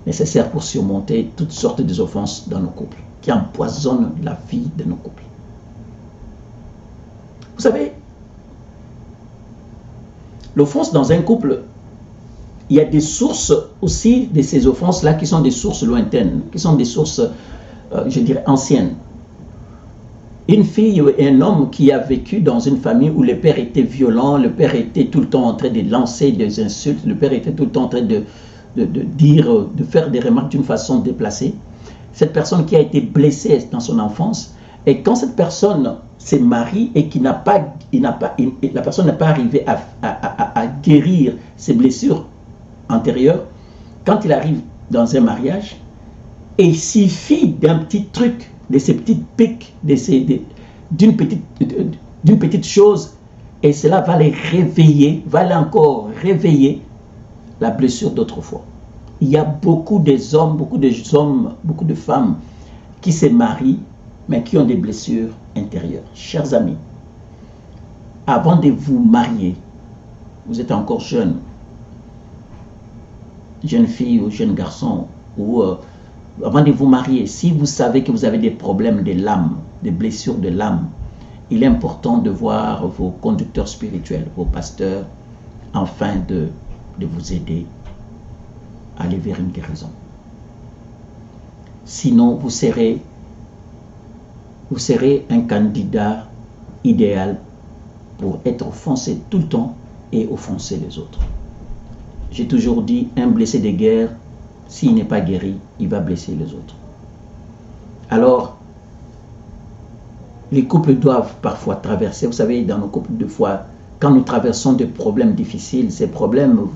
[SPEAKER 1] nécessaire pour surmonter toutes sortes d'offenses dans nos couples, qui empoisonnent la vie de nos couples. Vous savez, l'offense dans un couple, il y a des sources aussi de ces offenses-là qui sont des sources lointaines, qui sont des sources, je dirais, anciennes. Une fille et un homme qui a vécu dans une famille où le père était violent, le père était tout le temps en train de lancer des insultes, le père était tout le temps en train de dire, de faire des remarques d'une façon déplacée. Cette personne qui a été blessée dans son enfance, et quand cette personne se marie et qui la personne n'a pas arrivé à guérir ses blessures antérieures, quand il arrive dans un mariage, et il suffit d'un petit truc, de ces petites piques, d'une petite chose, et cela va les réveiller, va encore réveiller la blessure d'autrefois. Il y a beaucoup d'hommes, beaucoup de femmes qui se marient, mais qui ont des blessures intérieures. Chers amis, avant de vous marier, vous êtes encore jeune fille ou jeune garçon, ou avant de vous marier, si vous savez que vous avez des problèmes de l'âme, des blessures de l'âme, il est important de voir vos conducteurs spirituels, vos pasteurs, afin de vous aider à aller vers une guérison. Sinon, vous serez un candidat idéal pour être offensé tout le temps et offenser les autres. J'ai toujours dit, un blessé de guerre, s'il n'est pas guéri, il va blesser les autres. Alors, les couples doivent parfois traverser, vous savez, dans nos couples de foi, quand nous traversons des problèmes difficiles, ces problèmes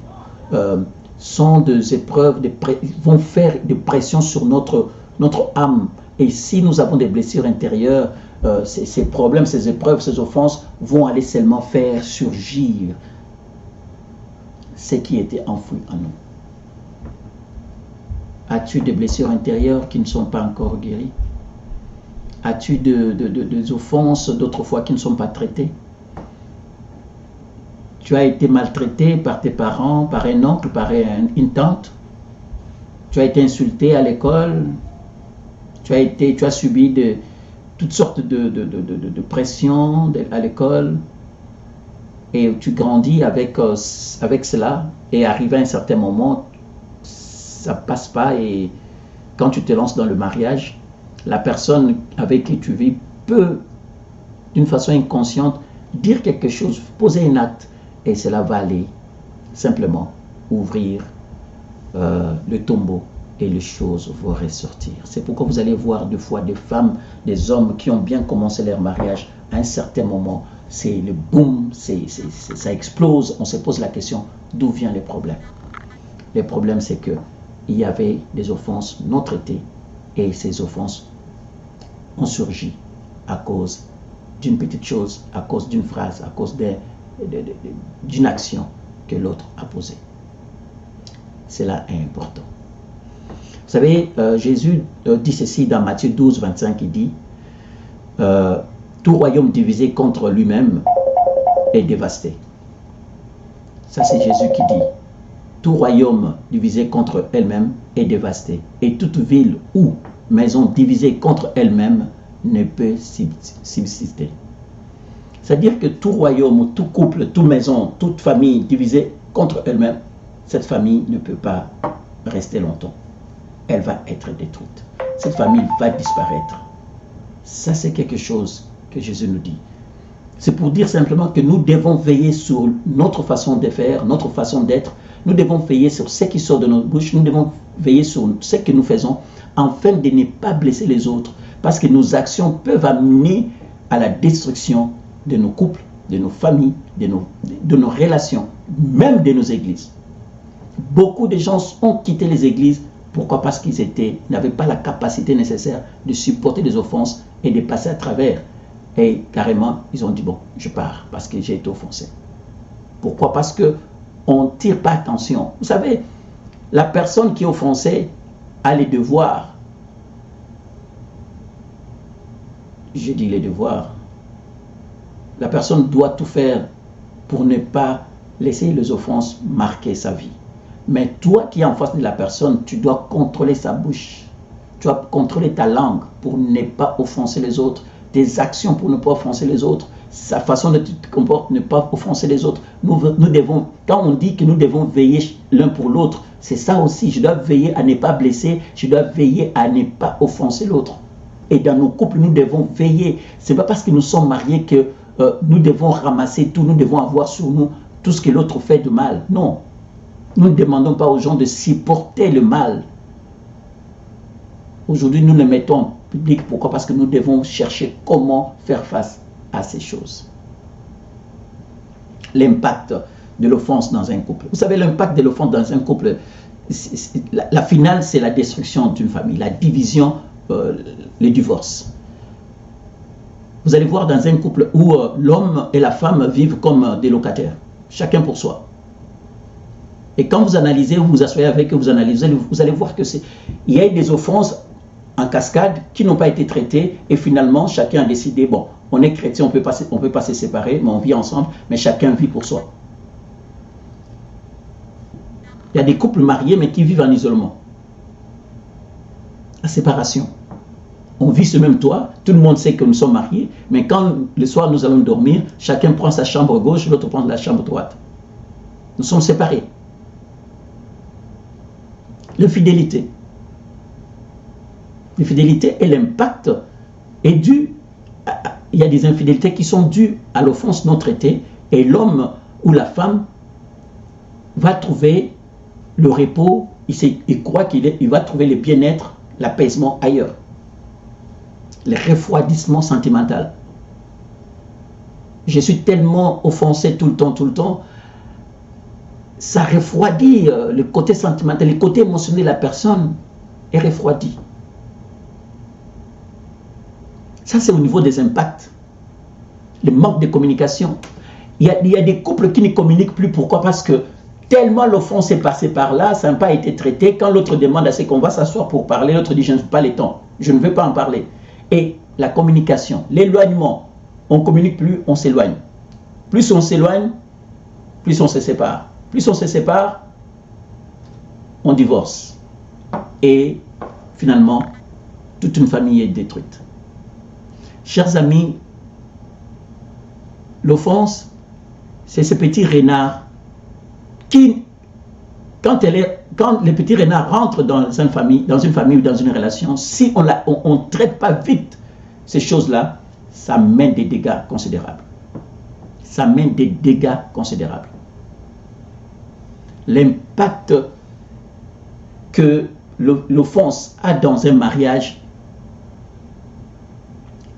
[SPEAKER 1] sont des épreuves, vont faire des pressions sur notre âme. Et si nous avons des blessures intérieures, ces problèmes, ces épreuves, ces offenses vont aller seulement faire surgir ce qui était enfoui en nous. As-tu des blessures intérieures qui ne sont pas encore guéries? As-tu des offenses d'autrefois qui ne sont pas traitées? Tu as été maltraité par tes parents, par un oncle, par une tante. Tu as été insulté à l'école. Tu as subi toutes sortes de pressions à l'école. Et tu grandis avec cela. Et arrivé à un certain moment, ça ne passe pas. Et quand tu te lances dans le mariage, la personne avec qui tu vis peut, d'une façon inconsciente, dire quelque chose, poser un acte. Et cela va aller simplement ouvrir le tombeau et les choses vont ressortir. C'est pourquoi vous allez voir deux fois des femmes, des hommes qui ont bien commencé leur mariage. À un certain moment, c'est le boom, ça explose. On se pose la question, d'où viennent les problèmes? Le problème, c'est qu'il y avait des offenses non traitées et ces offenses ont surgi à cause d'une petite chose, à cause d'une phrase, à cause d'une action que l'autre a posée. Cela est important. Vous savez, Jésus dit ceci dans Matthieu 12, 25, il dit tout royaume divisé contre lui-même est dévasté. Ça, c'est Jésus qui dit tout royaume divisé contre elle-même est dévasté. Et toute ville ou maison divisée contre elle-même ne peut subsister. C'est-à-dire que tout royaume, tout couple, toute maison, toute famille divisée contre elle-même, cette famille ne peut pas rester longtemps. Elle va être détruite. Cette famille va disparaître. Ça, c'est quelque chose que Jésus nous dit. C'est pour dire simplement que nous devons veiller sur notre façon de faire, notre façon d'être. Nous devons veiller sur ce qui sort de notre bouche. Nous devons veiller sur ce que nous faisons afin de ne pas blesser les autres. Parce que nos actions peuvent amener à la destruction de nos couples, de nos familles, de nos relations, même de nos églises. Beaucoup de gens ont quitté les églises. Pourquoi? Parce qu'ils n'avaient pas la capacité nécessaire de supporter les offenses et de passer à travers. Et carrément, ils ont dit, bon, je pars parce que j'ai été offensé. Pourquoi? Parce qu'on ne tire pas attention. Vous savez, la personne qui est offensée a les devoirs. Je dis les devoirs. La personne doit tout faire pour ne pas laisser les offenses marquer sa vie. Mais toi qui es en face de la personne, tu dois contrôler sa bouche. Tu dois contrôler ta langue pour ne pas offenser les autres. Tes actions pour ne pas offenser les autres. Sa façon de te comporter, ne pas offenser les autres. Nous devons, quand on dit que nous devons veiller l'un pour l'autre, c'est ça aussi. Je dois veiller à ne pas blesser. Je dois veiller à ne pas offenser l'autre. Et dans nos couples, nous devons veiller. Ce n'est pas parce que nous sommes mariés que nous devons ramasser tout. Nous devons avoir sur nous tout ce que l'autre fait de mal. Non. Nous ne demandons pas aux gens de supporter le mal. Aujourd'hui, nous le mettons en public. Pourquoi? Parce que nous devons chercher comment faire face à ces choses. L'impact de l'offense dans un couple. Vous savez, l'impact de l'offense dans un couple, la finale, c'est la destruction d'une famille, la division, le divorce. Vous allez voir dans un couple où l'homme et la femme vivent comme des locataires, chacun pour soi. Et quand vous analysez, vous vous asseyez avec eux, vous analysez, vous allez voir que il y a des offenses en cascade qui n'ont pas été traitées et finalement chacun a décidé, bon, on est chrétien, on peut pas se séparer, mais on vit ensemble, mais chacun vit pour soi. Il y a des couples mariés mais qui vivent en isolement. La séparation. On vit ce même toit, tout le monde sait que nous sommes mariés, mais quand le soir nous allons dormir, chacun prend sa chambre gauche, l'autre prend la chambre droite. Nous sommes séparés. L'infidélité. L'infidélité et l'impact est dû, il y a des infidélités qui sont dues à l'offense non traitée et l'homme ou la femme va trouver le repos, il croit qu'il va trouver le bien-être, l'apaisement ailleurs. Le refroidissement sentimental. Je suis tellement offensé tout le temps, ça refroidit le côté sentimental, le côté émotionnel de la personne est refroidi. Ça, c'est au niveau des impacts. Le manque de communication. Il y a des couples qui ne communiquent plus. Pourquoi? Parce que tellement l'offense est passée par là, ça n'a pas été traité. Quand l'autre demande à ce qu'on va s'asseoir pour parler, l'autre dit je n'ai pas le temps, je ne veux pas en parler. Et la communication, l'éloignement, on ne communique plus, on s'éloigne. Plus on s'éloigne, plus on se sépare. Plus on se sépare, on divorce. Et finalement, toute une famille est détruite. Chers amis, l'offense, c'est ce petit renard qui, quand le petit renard rentre dans une famille ou dans une relation, si on ne traite pas vite ces choses-là, ça mène des dégâts considérables. Ça mène des dégâts considérables. L'impact que l'offense a dans un mariage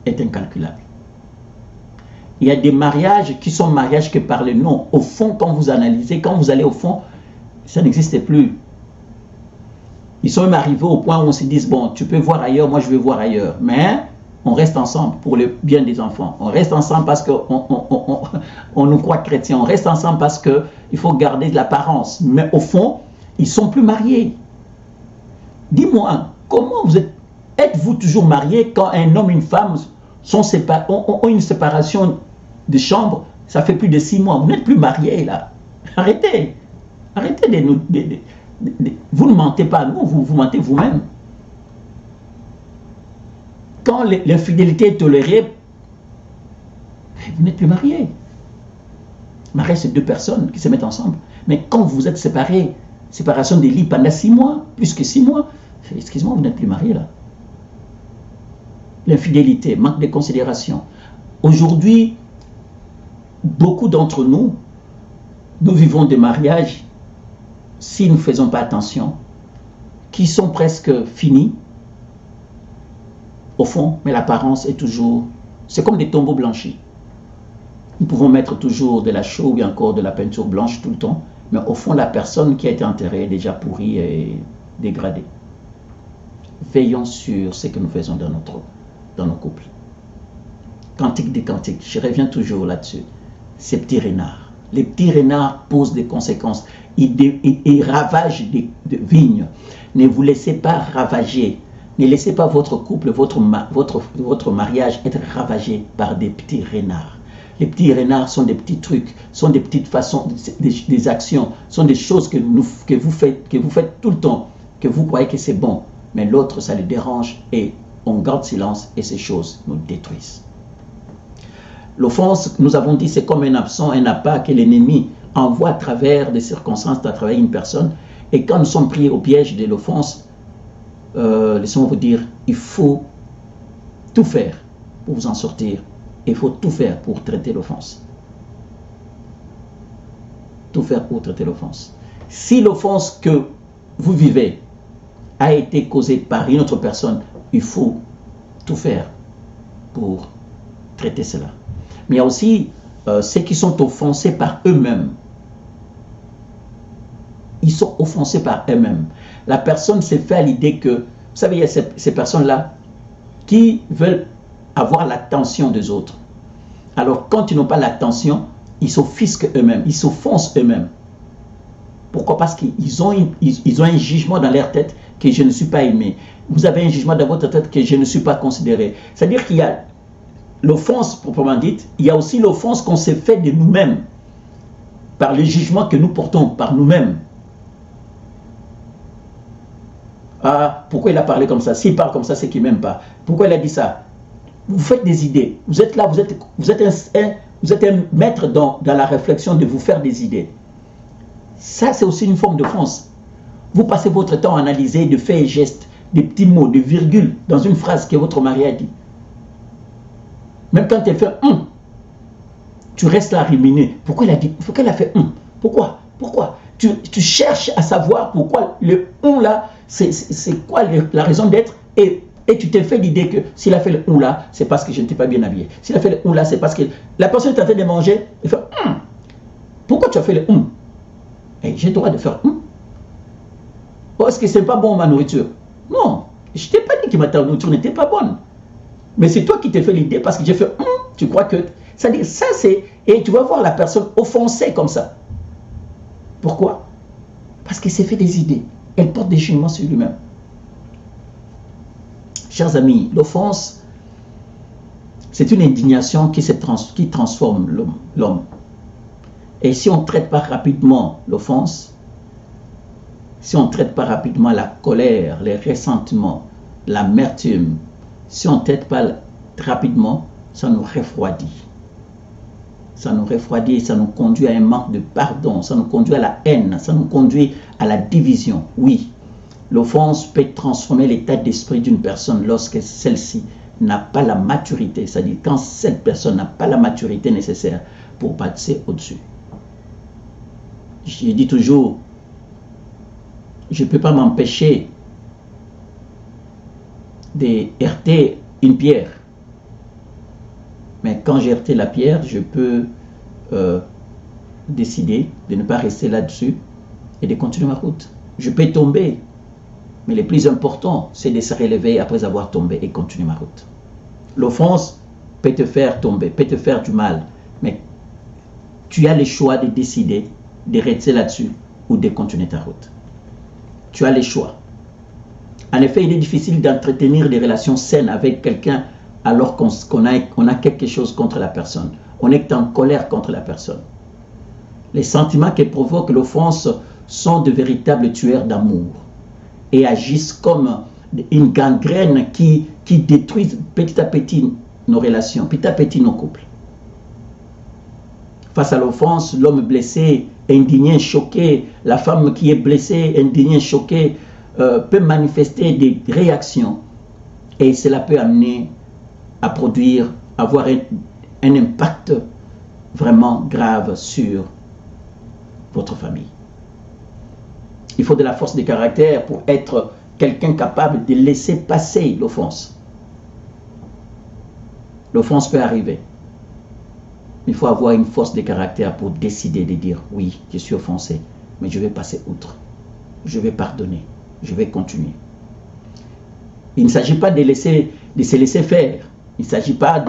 [SPEAKER 1] est incalculable. Il y a des mariages qui sont mariages que par le nom. Au fond, quand vous analysez, quand vous allez au fond, ça n'existe plus. Ils sont même arrivés au point où on se dit, bon, tu peux voir ailleurs, moi je vais voir ailleurs. Mais on reste ensemble pour le bien des enfants. On reste ensemble parce qu'on nous croit chrétiens. On reste ensemble parce qu'il faut garder de l'apparence. Mais au fond, ils ne sont plus mariés. Dis-moi, comment êtes-vous toujours mariés quand un homme et une femme ont une séparation de chambre? Ça fait plus de 6 mois. Vous n'êtes plus mariés là. Arrêtez. Arrêtez de nous... vous ne mentez pas, non, vous mentez vous-même. Quand l'infidélité est tolérée, vous n'êtes plus mariés. Marié, c'est 2 personnes qui se mettent ensemble. Mais quand vous êtes séparés, séparation des lits pendant 6 mois, plus que 6 mois, excusez-moi, vous n'êtes plus mariés là. L'infidélité, manque de considération. Aujourd'hui, beaucoup d'entre nous, nous vivons des mariages, si nous ne faisons pas attention, qui sont presque finis, au fond, mais l'apparence est toujours... C'est comme des tombeaux blanchis. Nous pouvons mettre toujours de la chaux ou encore de la peinture blanche tout le temps, Mais au fond, la personne qui a été enterrée est déjà pourrie et dégradée. Veillons sur ce que nous faisons dans nos couples. Cantique des cantiques, je reviens toujours là-dessus. Ces petits renards. Les petits renards posent des conséquences. Ils ravagent des vignes. Ne vous laissez pas ravager. Ne laissez pas votre couple, votre mariage être ravagé par des petits renards. Les petits renards sont des petits trucs, sont des petites façons, des actions, sont des choses que vous faites tout le temps, que vous croyez que c'est bon. Mais l'autre, ça le dérange et on garde silence et ces choses nous détruisent. L'offense, nous avons dit, c'est comme un absent, un appât que l'ennemi envoie à travers des circonstances, à travers une personne. Et quand nous sommes pris au piège de l'offense, laissez-moi vous dire, il faut tout faire pour vous en sortir. Il faut tout faire pour traiter l'offense. Tout faire pour traiter l'offense. Si l'offense que vous vivez a été causée par une autre personne, il faut tout faire pour traiter cela. Mais il y a aussi ceux qui sont offensés par eux-mêmes. Ils sont offensés par eux-mêmes. La personne s'est fait à l'idée que, vous savez, il y a ces personnes-là qui veulent avoir l'attention des autres. Alors, quand ils n'ont pas l'attention, ils s'offusquent eux-mêmes, ils s'offensent eux-mêmes. Pourquoi? Parce qu'ils ont un jugement dans leur tête que je ne suis pas aimé. Vous avez un jugement dans votre tête que je ne suis pas considéré. C'est-à-dire qu'il y a l'offense proprement dite, il y a aussi l'offense qu'on s'est fait de nous-mêmes, par le jugement que nous portons par nous-mêmes. Ah, pourquoi il a parlé comme ça? S'il parle comme ça, c'est qu'il ne m'aime pas. Pourquoi il a dit ça? Vous faites des idées. Vous êtes là, vous êtes un maître dans la réflexion de vous faire des idées. Ça, c'est aussi une forme d'offense. Vous passez votre temps à analyser de faits et gestes, des petits mots, des virgules dans une phrase que votre mari a dit. Même quand elle fait tu restes là à ruminer. Pourquoi elle a dit? Pourquoi elle a fait Pourquoi? Tu cherches à savoir pourquoi le là, c'est quoi la raison d'être et tu t'es fait l'idée que s'il a fait le là, c'est parce que je ne t'ai pas bien habillé. S'il a fait le là, c'est parce que la personne est en train de manger. Elle fait pourquoi tu as fait le Et j'ai le droit de faire oh, est-ce que c'est pas bon ma nourriture? Non, je t'ai pas dit que ma nourriture n'était pas bonne. Mais c'est toi qui t'es fait l'idée parce que j'ai fait tu crois que... C'est-à-dire, ça c'est... Et tu vas voir la personne offensée comme ça. Pourquoi? Parce qu'elle s'est fait des idées. Elle porte des jugements sur lui-même. Chers amis, l'offense, c'est une indignation qui transforme l'homme. Et si on ne traite pas rapidement l'offense, si on ne traite pas rapidement la colère, les ressentiments, l'amertume, si on ne traite pas rapidement, ça nous refroidit. Ça nous refroidit et ça nous conduit à un manque de pardon, ça nous conduit à la haine, ça nous conduit à la division. Oui, l'offense peut transformer l'état d'esprit d'une personne lorsque celle-ci n'a pas la maturité, c'est-à-dire quand cette personne n'a pas la maturité nécessaire pour passer au-dessus. Je dis toujours, je ne peux pas m'empêcher de heurter une pierre. Mais quand j'ai heurté la pierre, je peux décider de ne pas rester là-dessus et de continuer ma route. Je peux tomber, mais le plus important, c'est de se relever après avoir tombé et continuer ma route. L'offense peut te faire tomber, peut te faire du mal, mais tu as le choix de décider de rester là-dessus ou de continuer ta route. Tu as le choix. En effet, il est difficile d'entretenir des relations saines avec quelqu'un alors qu'on a quelque chose contre la personne. On est en colère contre la personne. Les sentiments qui provoquent l'offense sont de véritables tueurs d'amour et agissent comme une gangrène qui détruit petit à petit nos relations, petit à petit nos couples. Face à l'offense, l'homme blessé, indigné, choqué, la femme qui est blessée, indignée, choquée, peut manifester des réactions et cela peut amener à avoir un impact vraiment grave sur votre famille. Il faut de la force de caractère pour être quelqu'un capable de laisser passer l'offense. L'offense peut arriver. Il faut avoir une force de caractère pour décider de dire oui, je suis offensé mais je vais passer outre. Je vais pardonner. Je vais continuer. Il ne s'agit pas de se laisser faire. Il ne s'agit pas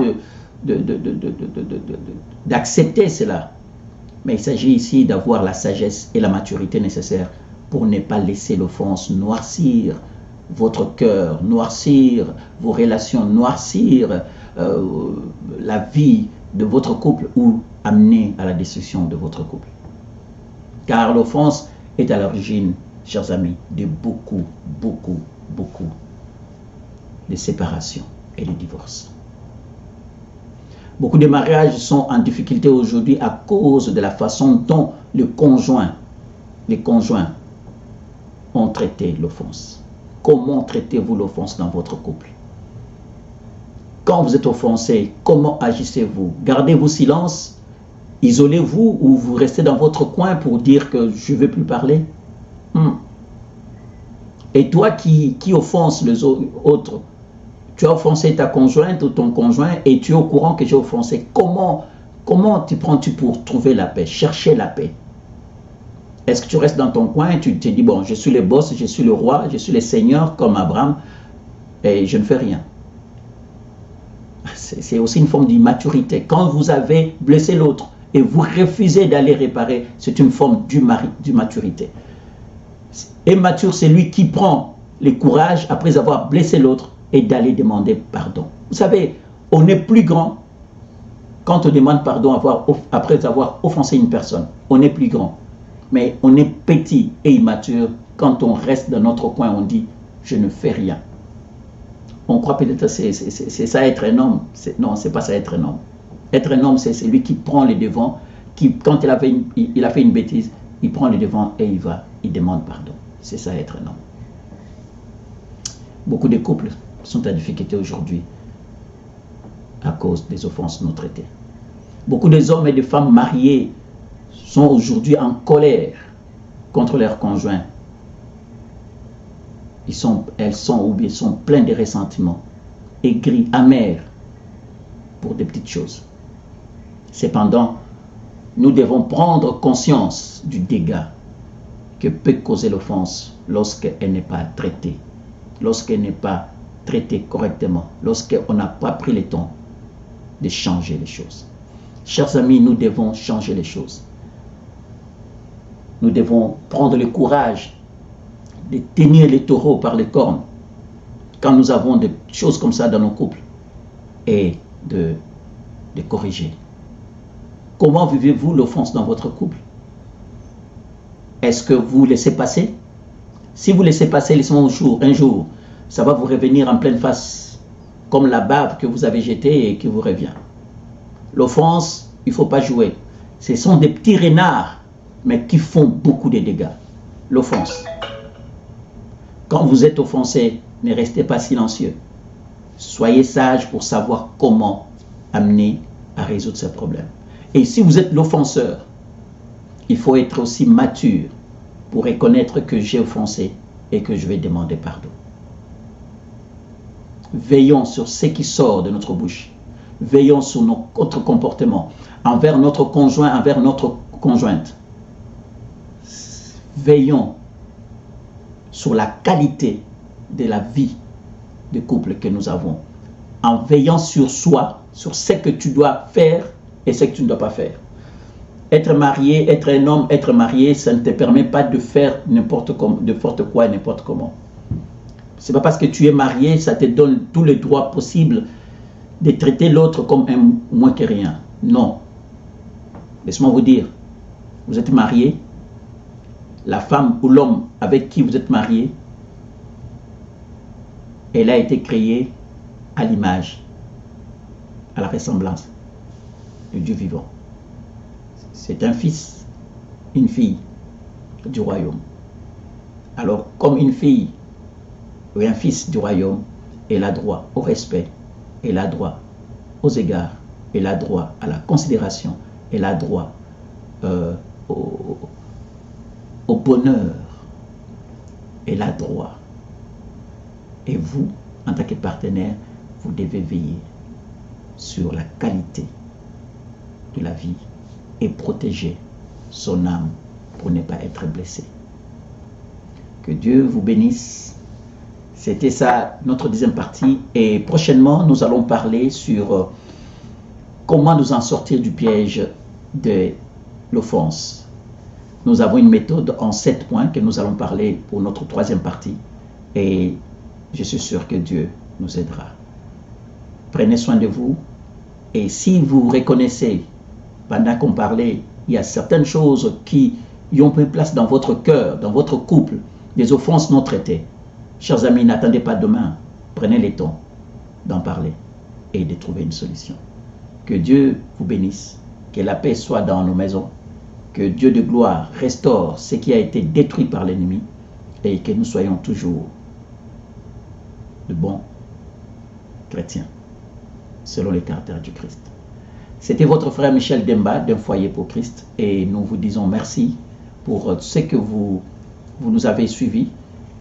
[SPEAKER 1] d'accepter cela. Mais il s'agit ici d'avoir la sagesse et la maturité nécessaires pour ne pas laisser l'offense noircir votre cœur, noircir vos relations, noircir la vie de votre couple ou amener à la destruction de votre couple. Car l'offense est à l'origine, chers amis, de beaucoup de séparations et de divorces. Beaucoup de mariages sont en difficulté aujourd'hui à cause de la façon dont les conjoints ont traité l'offense. Comment traitez-vous l'offense dans votre couple? Quand vous êtes offensé, comment agissez-vous? Gardez-vous silence? Isolez-vous ou vous restez dans votre coin pour dire que je ne veux plus parler? Et toi qui offenses les autres, tu as offensé ta conjointe ou ton conjoint et tu es au courant que j'ai offensé. Comment t'y prends-tu pour trouver la paix, chercher la paix? Est-ce que tu restes dans ton coin et tu te dis, bon, je suis le boss, je suis le roi, je suis le seigneur comme Abraham et je ne fais rien? C'est aussi une forme d'immaturité. Quand vous avez blessé l'autre et vous refusez d'aller réparer, c'est une forme d'immaturité. Immature, c'est lui qui prend le courage après avoir blessé l'autre et d'aller demander pardon. Vous savez, on est plus grand quand on demande pardon après avoir offensé une personne. On est plus grand. Mais on est petit et immature quand on reste dans notre coin, on dit « je ne fais rien ». On croit peut-être que c'est ça être un homme. Non, c'est pas ça être un homme. Être un homme, c'est celui qui prend les devants, qui, quand il a fait une bêtise, il prend les devants et il demande pardon. C'est ça être un homme. Beaucoup de couples sont en difficulté aujourd'hui à cause des offenses non traitées. Beaucoup de hommes et de femmes mariés sont aujourd'hui en colère contre leurs conjoints. Ils sont pleins de ressentiments, aigris, amers pour des petites choses. Cependant, nous devons prendre conscience du dégât que peut causer l'offense lorsqu'elle n'est pas traitée, lorsqu'elle n'est pas traitée correctement, lorsqu'on n'a pas pris le temps de changer les choses. Chers amis, nous devons changer les choses. Nous devons prendre le courage de tenir les taureaux par les cornes quand nous avons des choses comme ça dans nos couples et de corriger. Comment vivez-vous l'offense dans votre couple? Est-ce que vous laissez passer? Si vous laissez passer, laissez-moi un jour, ça va vous revenir en pleine face, comme la bave que vous avez jetée et qui vous revient. L'offense, il ne faut pas jouer. Ce sont des petits renards, mais qui font beaucoup de dégâts. L'offense. Quand vous êtes offensé, ne restez pas silencieux. Soyez sage pour savoir comment amener à résoudre ce problème. Et si vous êtes l'offenseur, il faut être aussi mature pour reconnaître que j'ai offensé et que je vais demander pardon. Veillons sur ce qui sort de notre bouche. Veillons sur notre comportement envers notre conjoint, envers notre conjointe. Veillons sur la qualité de la vie de couple que nous avons, en veillant sur soi, sur ce que tu dois faire et ce que tu ne dois pas faire. Être marié, être un homme, être marié, ça ne te permet pas de faire n'importe quoi et n'importe comment. Ce n'est pas parce que tu es marié, ça te donne tous les droits possibles de traiter l'autre comme un moins que rien. Non. Laisse-moi vous dire, vous êtes marié, la femme ou l'homme avec qui vous êtes marié, elle a été créée à l'image, à la ressemblance de Dieu vivant. C'est un fils, une fille du royaume. Alors, comme une fille ou un fils du royaume, elle a droit au respect, elle a droit aux égards, elle a droit à la considération, elle a droit au bonheur, elle a droit. Et vous, en tant que partenaire, vous devez veiller sur la qualité de la vie et protéger son âme pour ne pas être blessé. Que Dieu vous bénisse. C'était ça notre deuxième partie. Et prochainement, nous allons parler sur comment nous en sortir du piège de l'offense. Nous avons une méthode en 7 points que nous allons parler pour notre troisième partie. Et je suis sûr que Dieu nous aidera. Prenez soin de vous. Et si vous reconnaissez, pendant qu'on parlait, il y a certaines choses qui ont pris place dans votre cœur, dans votre couple, des offenses non traitées. Chers amis, n'attendez pas demain. Prenez le temps d'en parler et de trouver une solution. Que Dieu vous bénisse. Que la paix soit dans nos maisons. Que Dieu de gloire restaure ce qui a été détruit par l'ennemi et que nous soyons toujours de bons chrétiens, selon les caractères du Christ. C'était votre frère Michel Demba d'un foyer pour Christ et nous vous disons merci pour ce que vous nous avez suivis.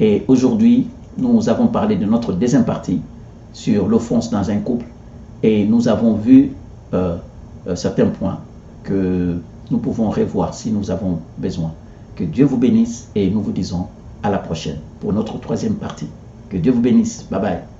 [SPEAKER 1] Et aujourd'hui, nous avons parlé de notre deuxième partie sur l'offense dans un couple et nous avons vu certains points que nous pouvons revoir si nous avons besoin. Que Dieu vous bénisse et nous vous disons à la prochaine pour notre troisième partie. Que Dieu vous bénisse. Bye bye.